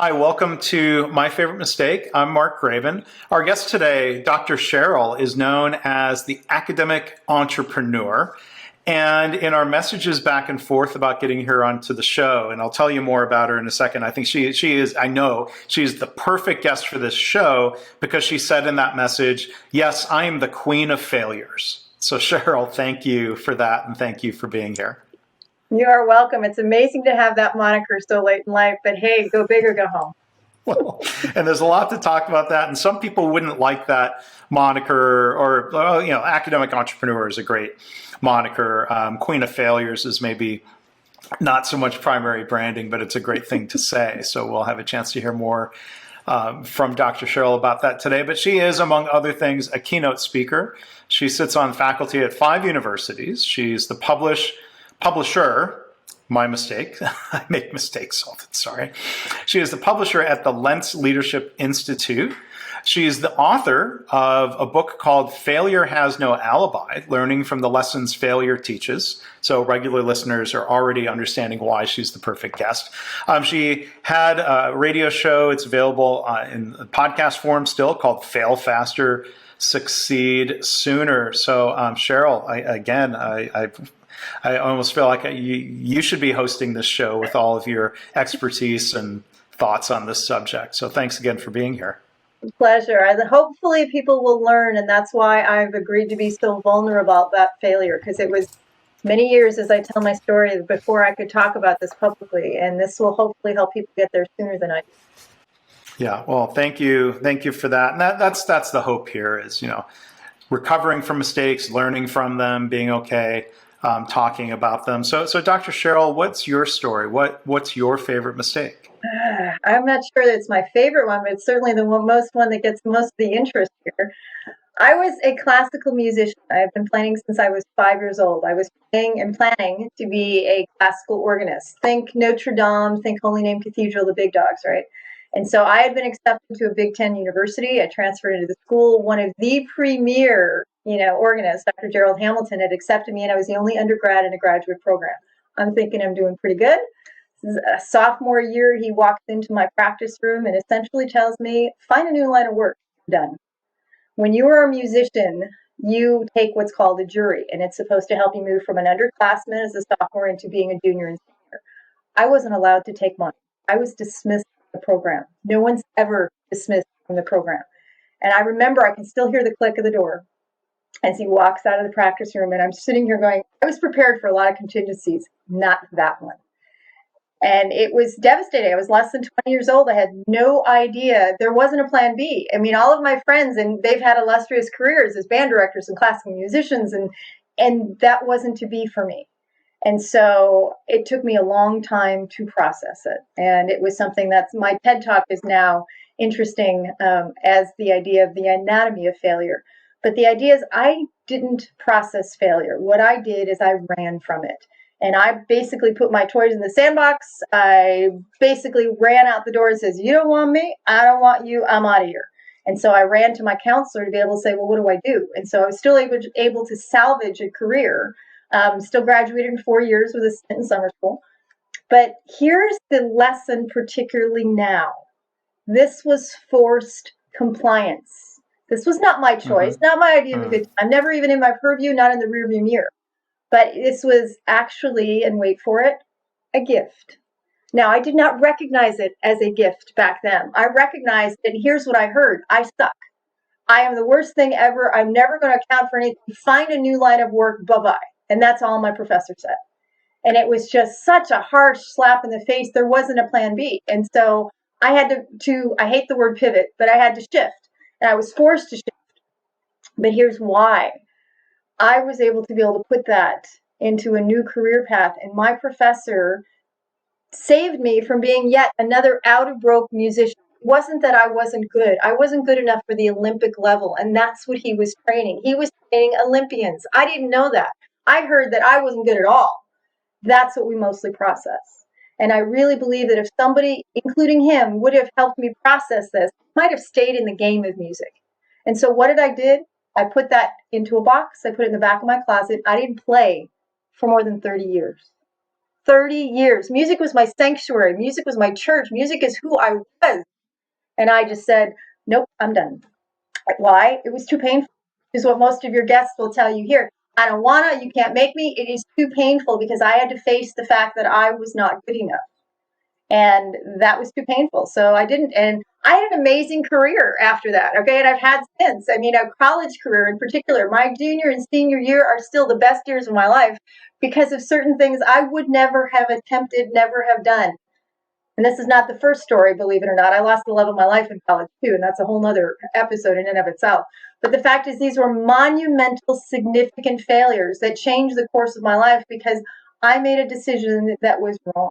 Hi, welcome to My Favorite Mistake. I'm Mark Graven. Our guest today, Dr. Cheryl, is known as the academic entrepreneur. And in our messages back and forth about getting her onto the show, and I'll tell you more about her in a second, I think I know she's the perfect guest for this show because she said in that message, yes, I am the queen of failures. So Cheryl, thank you for that, and thank you for being here. You are welcome. It's amazing to have that moniker so late in life, but hey, go big or go home. Well, and there's a lot to talk about that. And some people wouldn't like that moniker, or, academic entrepreneur is a great moniker. Queen of failures is maybe not so much primary branding, but it's a great thing to say. So we'll have a chance to hear more from Dr. Cheryl about that today. But she is, among other things, a keynote speaker. She sits on faculty at 5 universities. She's the publisher, my mistake, I make mistakes often, sorry. She is the publisher at the Lentz Leadership Institute. She is the author of a book called Failure Has No Alibi, Learning from the Lessons Failure Teaches. So regular listeners are already understanding why she's the perfect guest. She had a radio show. It's available in podcast form still, called Fail Faster, Succeed Sooner. So Cheryl, I almost feel like you should be hosting this show with all of your expertise and thoughts on this subject. So thanks again for being here. Pleasure. Hopefully people will learn, and that's why I've agreed to be so vulnerable about that failure, because it was many years, as I tell my story, before I could talk about this publicly, and this will hopefully help people get there sooner than I do. Yeah, well, thank you for that. And that's the hope here is, recovering from mistakes, learning from them, being okay. Talking about them. So Dr. Cheryl, what's your story? What's your favorite mistake? I'm not sure that it's my favorite one, but it's certainly the one that gets most of the interest here. I was a classical musician. I've been playing since I was 5 years old. I was playing and planning to be a classical organist. Think Notre Dame, think Holy Name Cathedral, the big dogs, right? And so I had been accepted to a Big Ten university. I transferred into the school. One of the premier organist, Dr. Gerald Hamilton, had accepted me, and I was the only undergrad in a graduate program. I'm thinking I'm doing pretty good. Sophomore year, he walks into my practice room and essentially tells me, find a new line of work. Done. When you are a musician, you take what's called a jury, and it's supposed to help you move from an underclassman as a sophomore into being a junior and senior. I wasn't allowed to take money. I was dismissed from the program. No one's ever dismissed from the program. And I remember I can still hear the click of the door as he walks out of the practice room, and I'm sitting here going, I was prepared for a lot of contingencies, not that one. And it was devastating. I was less than 20 years old. I had no idea. There wasn't a plan B. I mean, all of my friends, and they've had illustrious careers as band directors and classical musicians, and that wasn't to be for me. And so it took me a long time to process it. And it was something that's, my TED Talk is now interesting as the idea of the anatomy of failure. But the idea is I didn't process failure. What I did is I ran from it. And I basically put my toys in the sandbox. I basically ran out the door and says, you don't want me, I don't want you, I'm out of here. And so I ran to my counselor to be able to say, well, what do I do? And so I was still able to salvage a career. Still graduated in 4 years with a stint in summer school. But here's the lesson, particularly now. This was forced compliance. This was not my choice, not my idea of a good time, never even in my purview, not in the rearview mirror. But this was actually, and wait for it, a gift. Now, I did not recognize it as a gift back then. I recognized that here's what I heard. I suck. I am the worst thing ever. I'm never going to account for anything. Find a new line of work. Bye-bye. And that's all my professor said. And it was just such a harsh slap in the face. There wasn't a plan B. And so I had to I hate the word pivot, but I had to shift. And I was forced to shift. But here's why. I was able to put that into a new career path. And my professor saved me from being yet another out-of-broke musician. It wasn't that I wasn't good. I wasn't good enough for the Olympic level. And that's what he was training. He was training Olympians. I didn't know that. I heard that I wasn't good at all. That's what we mostly process. And I really believe that if somebody, including him, would have helped me process this, I might have stayed in the game of music. And so what did I do? I put that into a box. I put it in the back of my closet. I didn't play for more than 30 years. 30 years. Music was my sanctuary. Music was my church. Music is who I was. And I just said, nope, I'm done. Why? It was too painful. Is what most of your guests will tell you here. I don't want to, you can't make me. It is too painful because I had to face the fact that I was not good enough. And that was too painful. So I didn't. And I had an amazing career after that. Okay. And I've had since. I mean, a college career in particular, my junior and senior year are still the best years of my life because of certain things I would never have attempted, never have done. And this is not the first story, believe it or not. I lost the love of my life in college too. And that's a whole nother episode in and of itself. But the fact is, these were monumental, significant failures that changed the course of my life because I made a decision that was wrong.